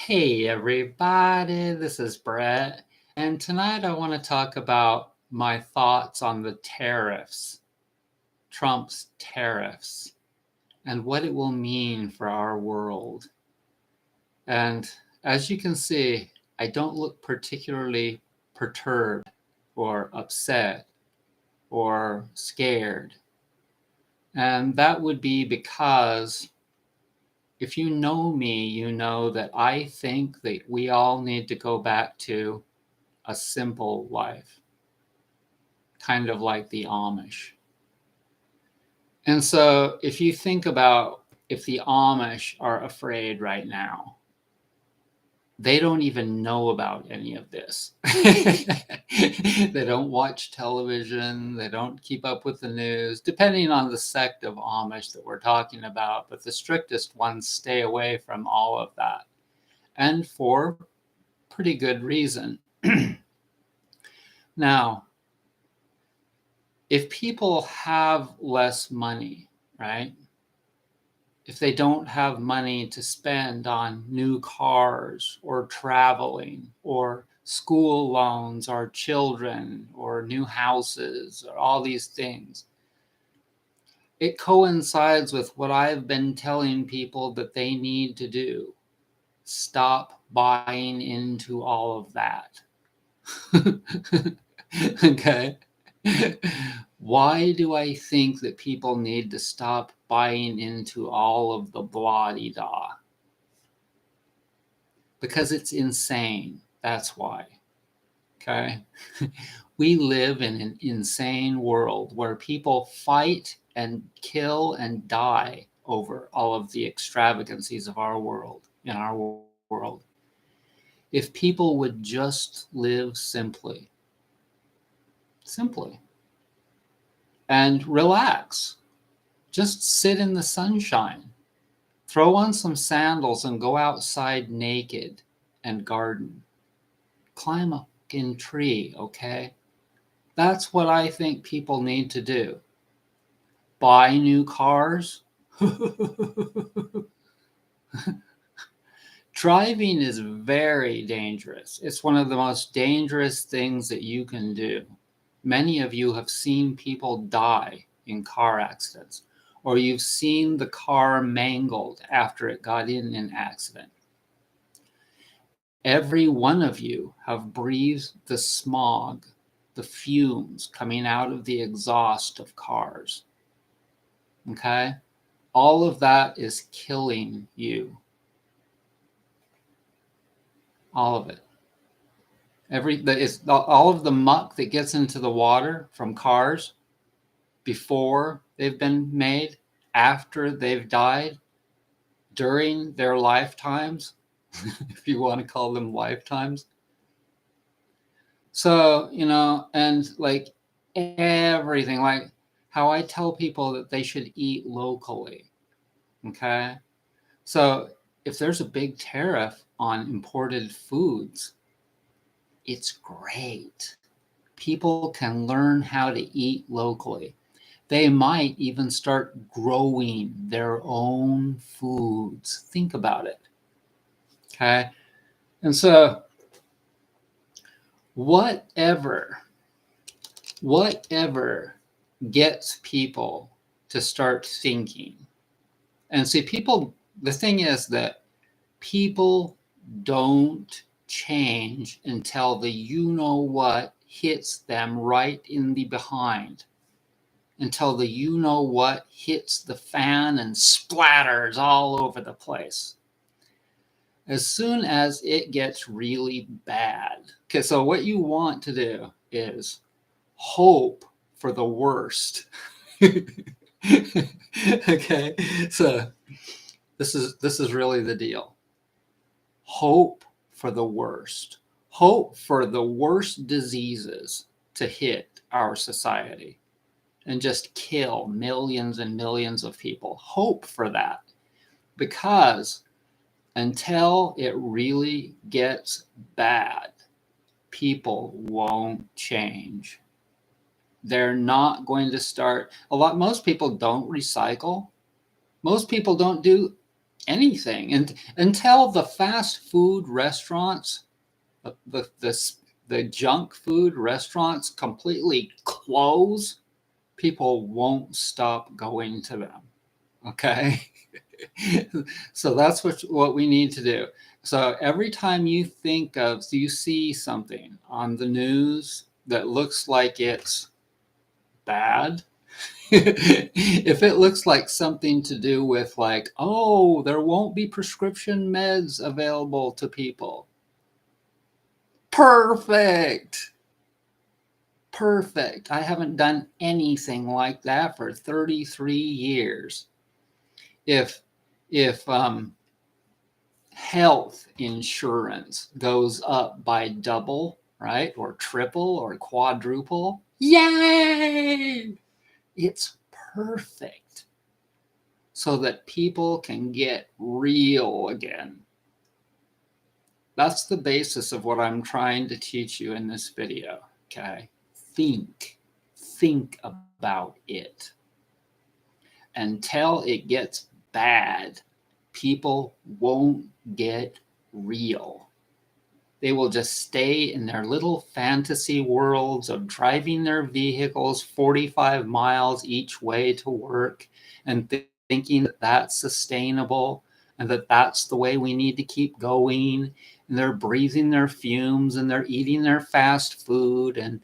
Hey everybody, this is Brett, and tonight I want to talk about my thoughts on the tariffs, Trump's tariffs, and what it will mean for our world. And as you can see, I don't look particularly perturbed or upset or scared. And that would be because if you know me, you know that I think that we all need to go back to a simple life, kind of like the Amish. And so if you think about if the Amish are afraid right now, they don't even know about any of this. They don't watch television. They don't keep up with the news, depending on the sect of Amish that we're talking about. But the strictest ones stay away from all of that, and for pretty good reason. Now, if people have less money, right? If they don't have money to spend on new cars or traveling or school loans or children or new houses or all these things, it coincides with what I've been telling people that they need to do. Stop buying into all of that. Okay? Why do I think that people need to stop buying into all of the blah-de-da? Because it's insane. That's why. Okay? We live in an insane world where people fight and kill and die over all of the extravagancies of our world, in our world. If people would just live simply, and relax, just sit in the sunshine, throw on some sandals and go outside naked and garden, climb a fucking tree, okay? That's what I think people need to do. Buy new cars. Driving is very dangerous. It's one of the most dangerous things that you can do. Many of you have seen people die in car accidents, or you've seen the car mangled after it got in an accident. Every one of you have breathed the smog, the fumes coming out of the exhaust of cars. Okay? All of that is killing you. All of it. All of the muck that gets into the water from cars before they've been made, after they've died, during their lifetimes, if you want to call them lifetimes. So, and like everything, like how I tell people that they should eat locally. Okay. So if there's a big tariff on imported foods, it's great. People can learn how to eat locally. They might even start growing their own foods. Think about it. Okay. And so whatever gets people to start thinking. And see, the thing is that people don't change until the you-know-what hits them right in the behind. Until the you-know-what hits the fan and splatters all over the place. As soon as it gets really bad. Okay, so what you want to do is hope for the worst. Okay, so this is really the deal. Hope for the worst. Hope for the worst diseases to hit our society and just kill millions and millions of people. Hope for that. Because until it really gets bad, people won't change. They're not going to start. Most people don't recycle. Most people don't do anything. And until the fast food restaurants, the junk food restaurants completely close, people won't stop going to them. Okay. So that's what we need to do. So every time you you see something on the news that looks like it's bad, if it looks like something to do with like, oh, there won't be prescription meds available to people. Perfect. Perfect. I haven't done anything like that for 33 years. If health insurance goes up by double, right, or triple or quadruple, yay! It's perfect so that people can get real again. That's the basis of what I'm trying to teach you in this video, okay? Think about it. Until it gets bad, people won't get real. They will just stay in their little fantasy worlds of driving their vehicles 45 miles each way to work and thinking that that's sustainable and that that's the way we need to keep going. And they're breathing their fumes and they're eating their fast food and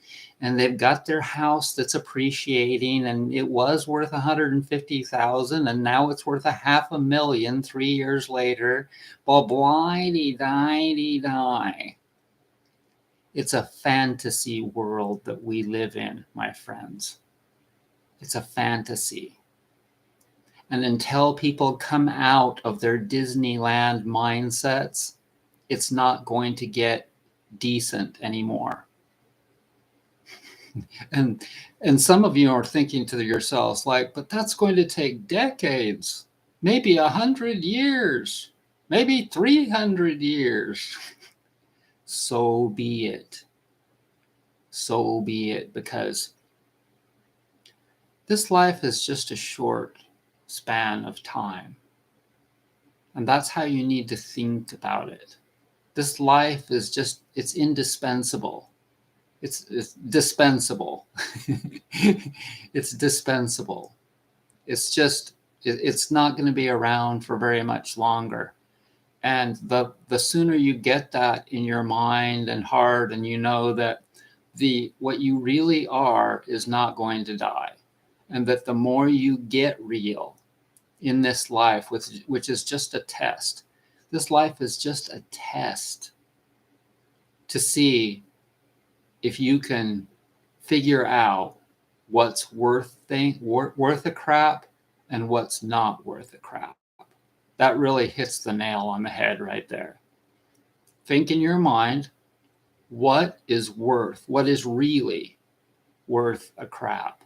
they've got their house that's appreciating and it was worth 150,000 and now it's worth $500,000 3 years later. Well, blah-dee-die-dee-die. It's a fantasy world that we live in, my friends. It's a fantasy. And until people come out of their Disneyland mindsets, it's not going to get decent anymore. And some of you are thinking to yourselves like, but that's going to take decades, maybe 100 years, maybe 300 years. So be it. So be it, because this life is just a short span of time. And that's how you need to think about it. This life is just, it's indispensable. It's dispensable. It's dispensable. It's just, it's not going to be around for very much longer. And the sooner you get that in your mind and heart, and you know that what you really are is not going to die, and that the more you get real in this life, which is just a test. This life is just a test to see if you can figure out what's worth a crap and what's not worth a crap. That really hits the nail on the head right there. Think in your mind, what is really worth a crap,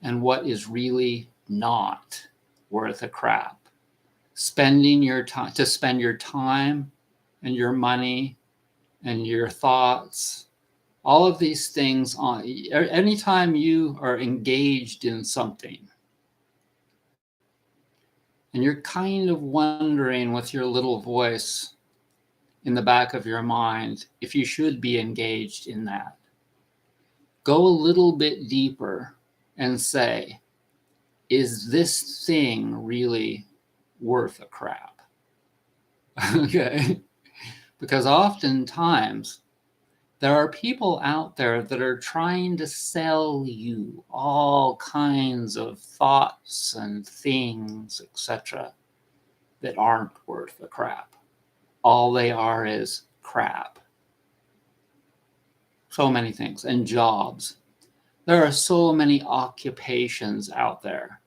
and what is really not worth a crap. Spend your time and your money and your thoughts, all of these things on anytime you are engaged in something and you're kind of wondering with your little voice in the back of your mind if you should be engaged in that. Go a little bit deeper and say, is this thing really worth a crap? Okay. Because oftentimes there are people out there that are trying to sell you all kinds of thoughts and things, etc., that aren't worth a crap. All they are is crap. So many things. And jobs. There are so many occupations out there.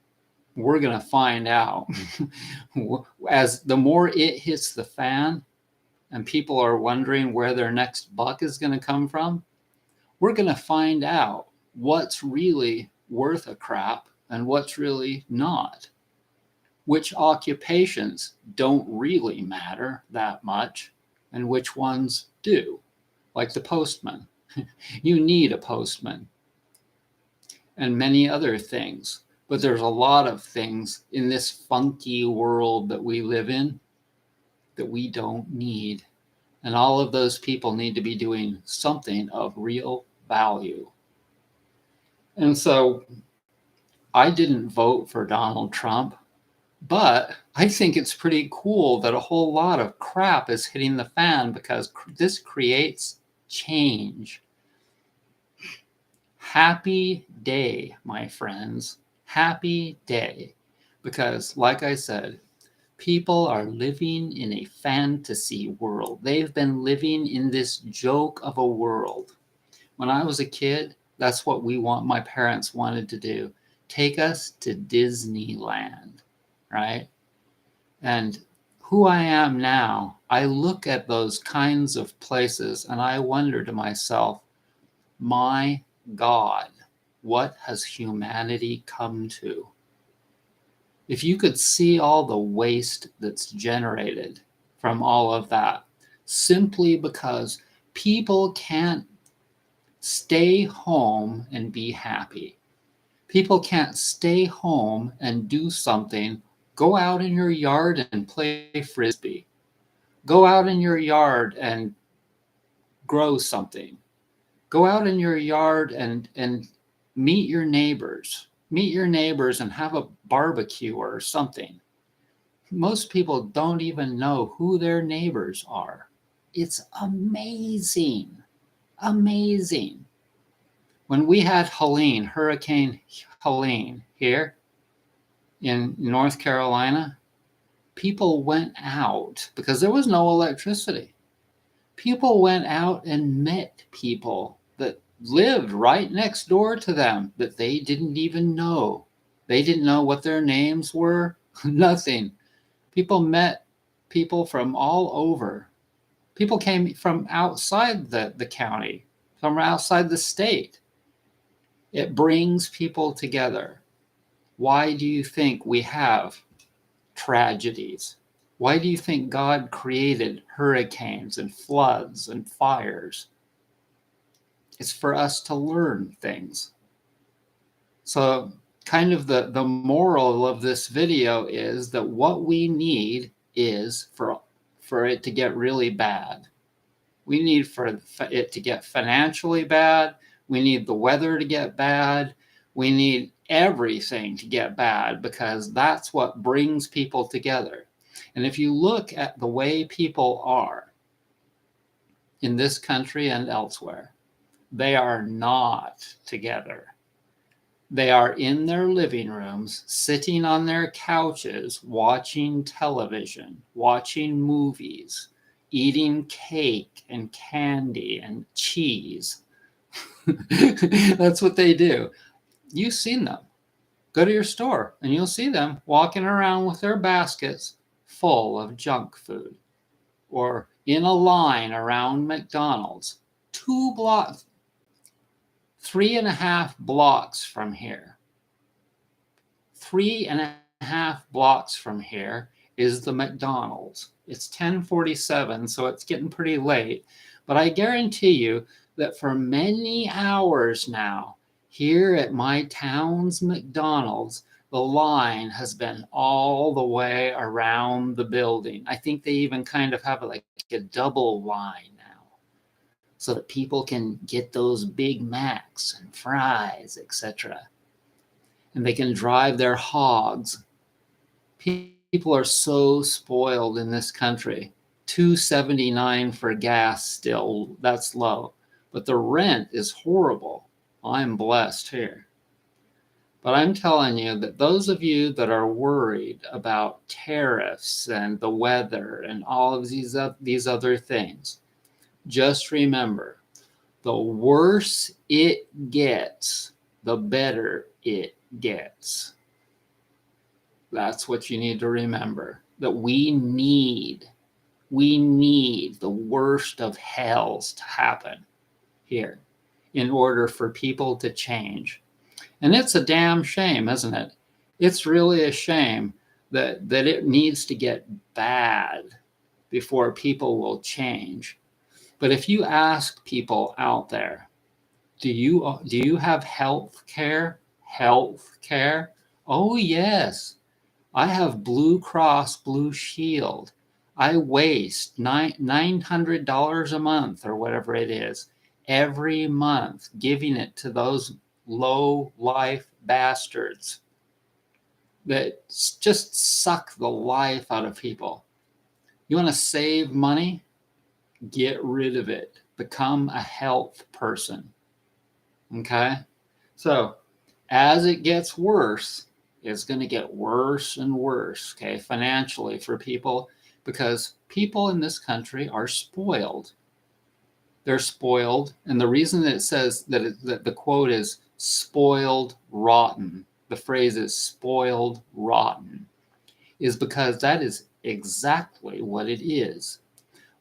We're going to find out as the more it hits the fan and people are wondering where their next buck is going to come from, we're going to find out what's really worth a crap and what's really not. Which occupations don't really matter that much and which ones do. Like the postman. You need a postman. And many other things. But there's a lot of things in this funky world that we live in that we don't need. And all of those people need to be doing something of real value. And so I didn't vote for Donald Trump, but I think it's pretty cool that a whole lot of crap is hitting the fan because this creates change. Happy day, my friends. Happy day. Because, like I said, people are living in a fantasy world. They've been living in this joke of a world. When I was a kid, that's what my parents wanted to do. Take us to Disneyland, right? And who I am now, I look at those kinds of places and I wonder to myself, my God, what has humanity come to? If you could see all the waste that's generated from all of that, simply because people can't stay home and be happy. People can't stay home and do something. Go out in your yard and play frisbee. Go out in your yard and grow something. Go out in your yard and meet your neighbors. Meet your neighbors and have a barbecue or something. Most people don't even know who their neighbors are. It's amazing. Amazing. When we had Hurricane Helene here in North Carolina, people went out because there was no electricity. People went out and met people that lived right next door to them that they didn't even know. They didn't know what their names were, nothing. People met people from all over. People came from outside the county, from outside the state. It brings people together. Why do you think we have tragedies? Why do you think God created hurricanes and floods and fires? It's for us to learn things. So kind of the moral of this video is that what we need is for it to get really bad. We need for it to get financially bad. We need the weather to get bad. We need everything to get bad because that's what brings people together. And if you look at the way people are in this country and elsewhere, they are not together. They are in their living rooms, sitting on their couches, watching television, watching movies, eating cake and candy and cheese. That's what they do. You've seen them. Go to your store and you'll see them walking around with their baskets full of junk food or in a line around McDonald's. 3.5 blocks from here. 3.5 blocks from here is the McDonald's. It's 10:47, so it's getting pretty late. But I guarantee you that for many hours now, here at my town's McDonald's, the line has been all the way around the building. I think they even kind of have like a double line now, so that people can get those Big Macs and fries, etc. And they can drive their hogs. People are so spoiled in this country. $2.79 for gas still, that's low. But the rent is horrible. I'm blessed here. But I'm telling you that those of you that are worried about tariffs and the weather and all of these other things, just remember, the worse it gets, the better it gets. That's what you need to remember, that we need the worst of hells to happen here in order for people to change. And it's a damn shame, isn't it? It's really a shame that it needs to get bad before people will change. But if you ask people out there, do you have health care? Health care? Oh, yes. I have Blue Cross Blue Shield. I waste $900 a month or whatever it is every month giving it to those low life bastards that just suck the life out of people. You want to save money? Get rid of it. Become a health person. Okay? So, as it gets worse, it's going to get worse and worse, okay, financially for people, because people in this country are spoiled. They're spoiled. And the reason that it says that the quote is spoiled rotten, the phrase is spoiled rotten, is because that is exactly what it is.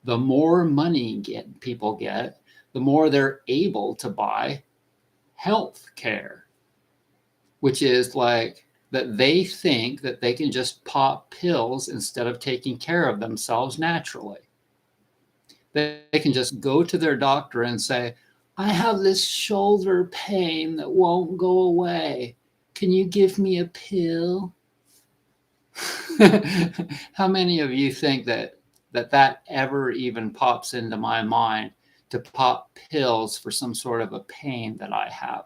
The more money people get, the more they're able to buy health care, which is like that they think that they can just pop pills instead of taking care of themselves naturally. They can just go to their doctor and say, I have this shoulder pain that won't go away. Can you give me a pill? How many of you think that ever even pops into my mind, to pop pills for some sort of a pain that I have?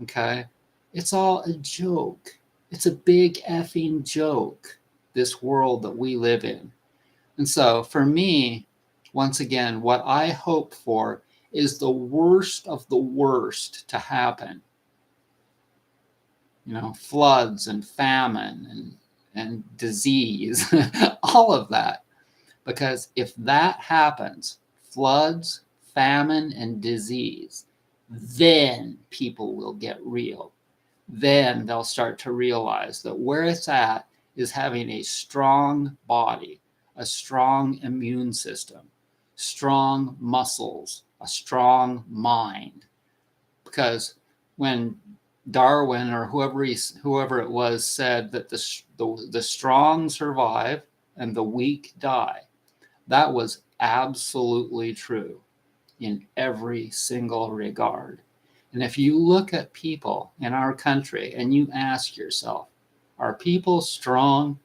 Okay? It's all a joke. It's a big effing joke, this world that we live in. And so for me, once again, what I hope for is the worst of the worst to happen. You know, floods and famine and disease, all of that. Because if that happens, floods, famine, and disease, then people will get real. Then they'll start to realize that where it's at is having a strong body, a strong immune system, strong muscles, a strong mind. Because when Darwin or whoever it was said that the strong survive and the weak die, that was absolutely true in every single regard. And if you look at people in our country and you ask yourself, are people strong?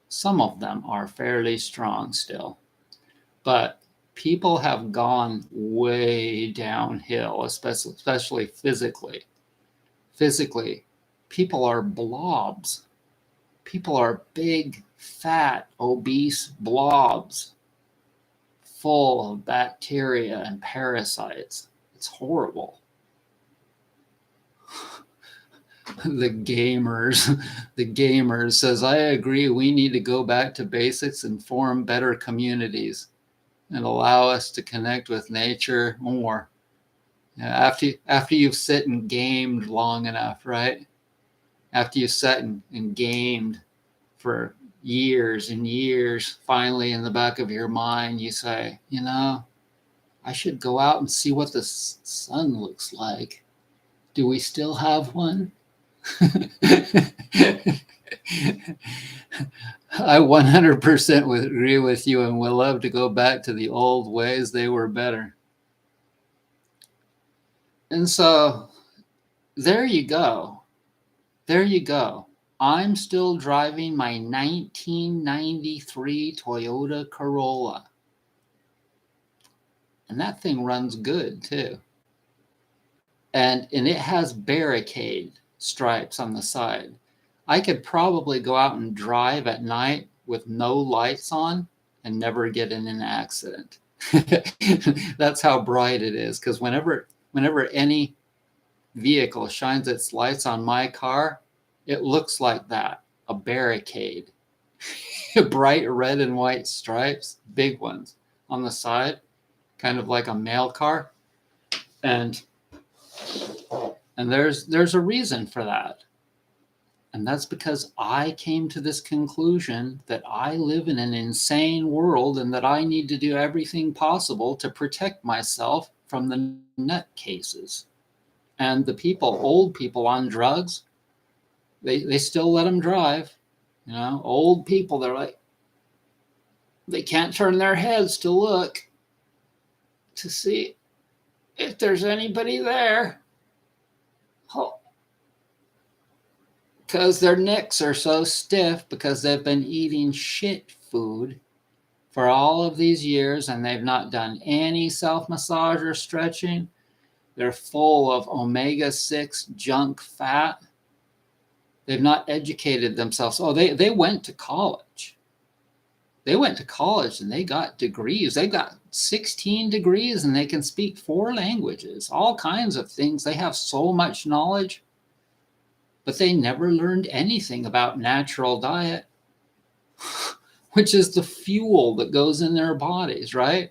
Some of them are fairly strong still, but people have gone way downhill, especially physically. Physically, people are blobs. People are big, fat, obese blobs full of bacteria and parasites. It's horrible. The gamers says, I agree, we need to go back to basics and form better communities and allow us to connect with nature more. After you've sit and gamed long enough, right? After you've sat and gamed for years and years, finally in the back of your mind, you say, you know, I should go out and see what the sun looks like. Do we still have one? I 100% agree with you and would love to go back to the old ways. They were better. And so there you go. There you go. I'm still driving my 1993 Toyota Corolla. And that thing runs good too. And it has barricade stripes on the side. I could probably go out and drive at night with no lights on and never get in an accident. That's how bright it is. Because whenever any vehicle shines its lights on my car, it looks like that, a barricade. Bright red and white stripes, big ones on the side, kind of like a mail car. And there's a reason for that. And that's because I came to this conclusion that I live in an insane world and that I need to do everything possible to protect myself from the nutcases. And the people, old people on drugs, they still let them drive. You know, old people, they're like, they can't turn their heads to look to see if there's anybody there. Oh, Because their necks are so stiff because they've been eating shit food for all of these years and they've not done any self-massage or stretching. They're full of omega-6 junk fat. They've not educated themselves. Oh, they went to college. They went to college and they got degrees. They got 16 degrees and they can speak 4 languages, all kinds of things. They have so much knowledge, but they never learned anything about natural diet, which is the fuel that goes in their bodies, right?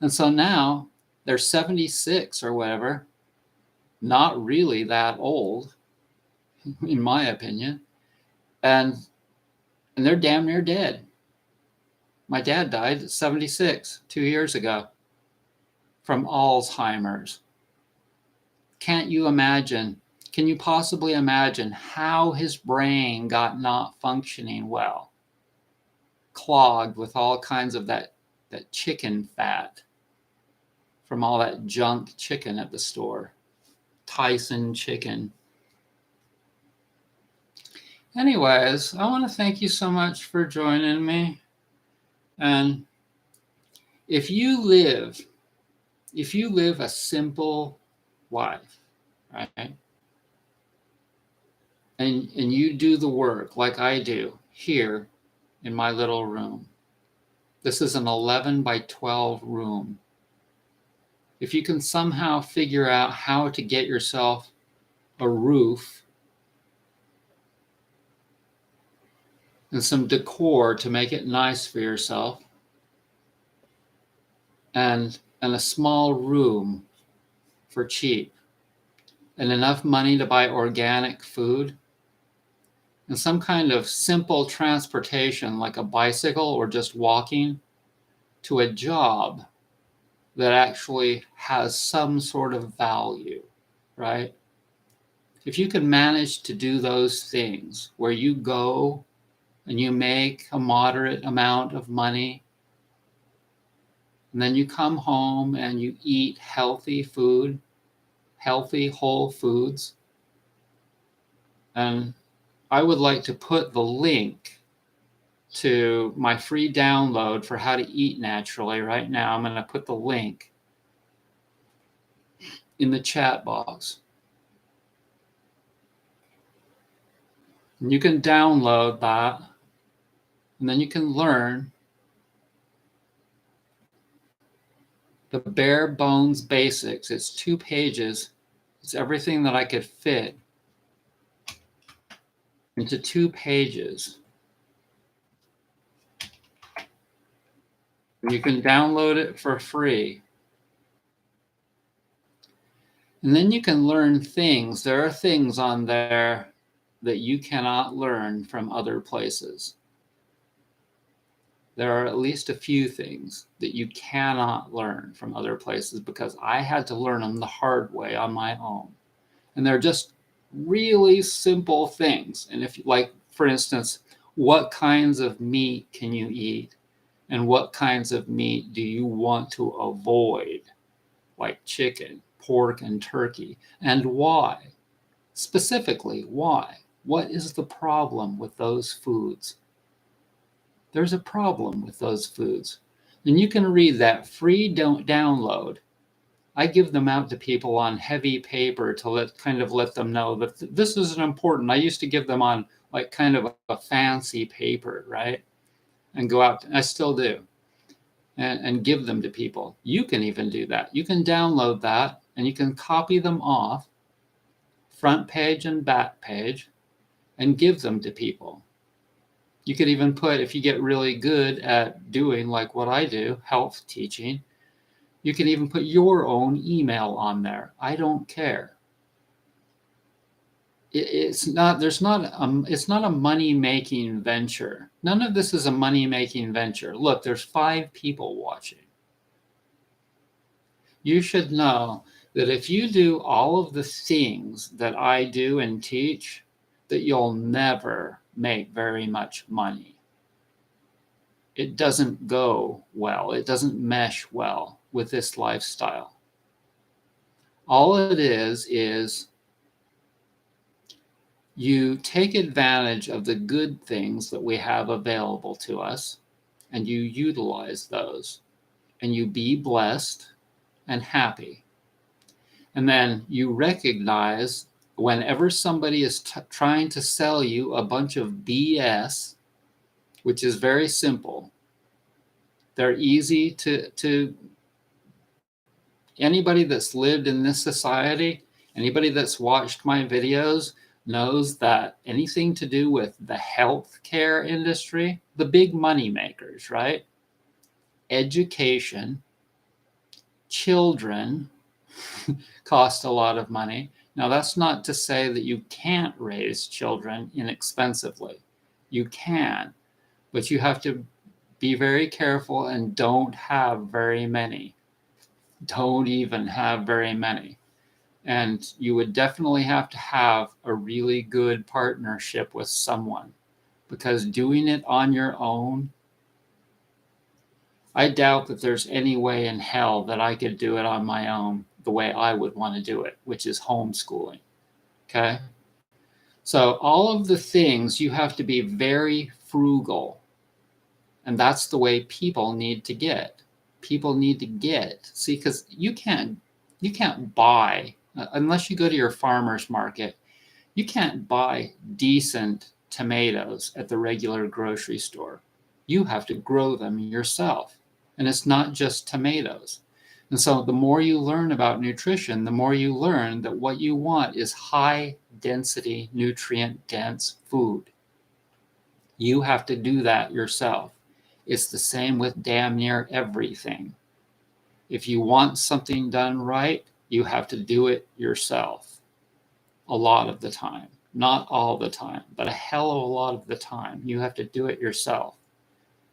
And so now they're 76 or whatever, not really that old, in my opinion, and they're damn near dead. My dad died at 76 2 years ago from Alzheimer's. Can't you imagine? Can you possibly imagine how his brain got not functioning well? Clogged with all kinds of that chicken fat from all that junk chicken at the store. Tyson chicken. Anyways, I want to thank you so much for joining me. And if you live a simple life, right? And you do the work like I do here in my little room. This is an 11 by 12 room. If you can somehow figure out how to get yourself a roof and some decor to make it nice for yourself, and a small room for cheap, and enough money to buy organic food, and some kind of simple transportation like a bicycle or just walking to a job that actually has some sort of value, right? If you can manage to do those things where you go and you make a moderate amount of money, and then you come home and you eat healthy food, healthy whole foods, and I would like to put the link to my free download for how to eat naturally right now. I'm going to put the link in the chat box. And you can download that, and then you can learn the bare bones basics. It's 2 pages. It's everything that I could fit into 2 pages. You can download it for free. And then you can learn things. There are things on there that you cannot learn from other places. There are at least a few things that you cannot learn from other places because I had to learn them the hard way on my own. And they're just really simple things. And if, like, for instance, what kinds of meat can you eat? And what kinds of meat do you want to avoid? Like chicken, pork, and turkey. And why? Specifically, why? What is the problem with those foods? There's a problem with those foods. And you can read that free download. I give them out to people on heavy paper to let them know that this is important. I used to give them on like kind of a fancy paper, right? And go out, I still do, and give them to people. You can even do that. You can download that and you can copy them off, front page and back page, and give them to people. You could even put, if you get really good at doing like what I do, health teaching, you can even put your own email on there. I don't care. It's not a money-making venture. None of this is a money-making venture. Look, there's 5 people watching. You should know that if you do all of the things that I do and teach, that you'll never make very much money. It doesn't go well. It doesn't mesh well with this lifestyle. All it is You take advantage of the good things that we have available to us, and you utilize those, and you be blessed and happy. And then you recognize whenever somebody is trying to sell you a bunch of BS, which is very simple, they're easy to anybody that's lived in this society, anybody that's watched my videos knows that anything to do with the healthcare industry, the big money makers, right? Education, children cost a lot of money. Now, that's not to say that you can't raise children inexpensively. You can, but you have to be very careful and don't have very many. Don't even have very many. And you would definitely have to have a really good partnership with someone, because doing it on your own, I doubt that there's any way in hell that I could do it on my own the way I would want to do it, which is homeschooling. Okay. So all of the things, you have to be very frugal. And that's the way people need to get. People need to get, see, because you can't buy, unless you go to your farmer's market, you can't buy decent tomatoes at the regular grocery store. You have to grow them yourself. And it's not just tomatoes. And so the more you learn about nutrition, the more you learn that what you want is high density, nutrient dense food. You have to do that yourself. It's the same with damn near everything. If you want something done right, you have to do it yourself. A lot of the time. Not all the time, but a hell of a lot of the time. You have to do it yourself.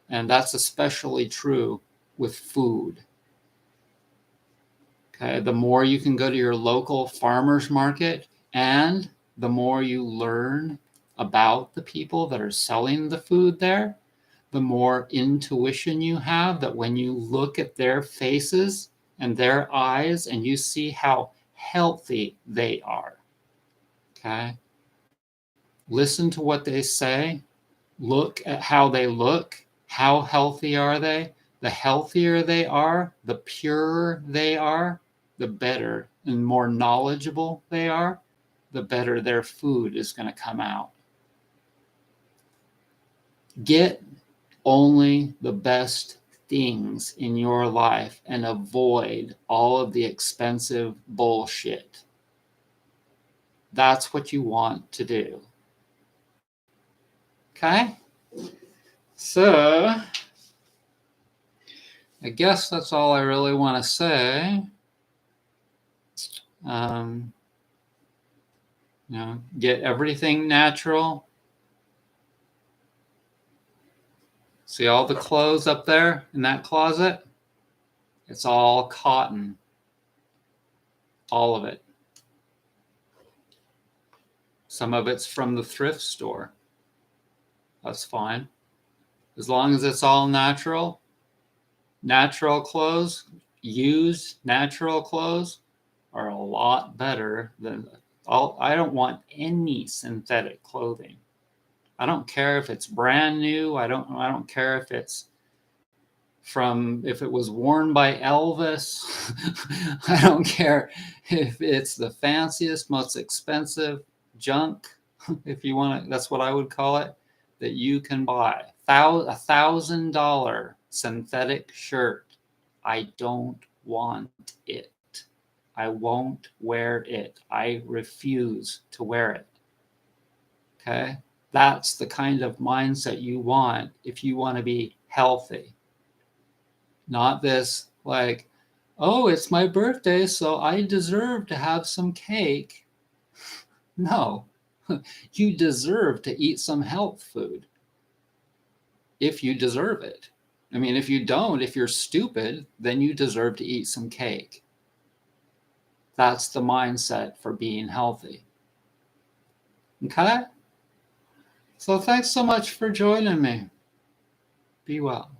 And that's especially true with food. Okay, the more you can go to your local farmer's market, and the more you learn about the people that are selling the food there, the more intuition you have that when you look at their faces and their eyes and you see how healthy they are. Okay? Listen to what they say. Look at how they look. How healthy are they? The healthier they are, the purer they are, the better and more knowledgeable they are, the better their food is going to come out. Get only the best things in your life and avoid all of the expensive bullshit. That's what you want to do. Okay? So, I guess that's all I really want to say. Get everything natural. See all the clothes up there in that closet? It's all cotton. All of it. Some of it's from the thrift store. That's fine. As long as it's all natural. Natural clothes, used natural clothes are a lot better than I don't want any synthetic clothing. I don't care if it's brand new. I don't care if it's if it was worn by Elvis. I don't care if it's the fanciest, most expensive junk, if you want to, that's what I would call it, that you can buy. $1,000 synthetic shirt. I don't want it. I won't wear it. I refuse to wear it. Okay? That's the kind of mindset you want if you want to be healthy. Not this like, oh, it's my birthday, so I deserve to have some cake. No, you deserve to eat some health food if you deserve it. I mean, if you don't, if you're stupid, then you deserve to eat some cake. That's the mindset for being healthy. Okay? So thanks so much for joining me. Be well.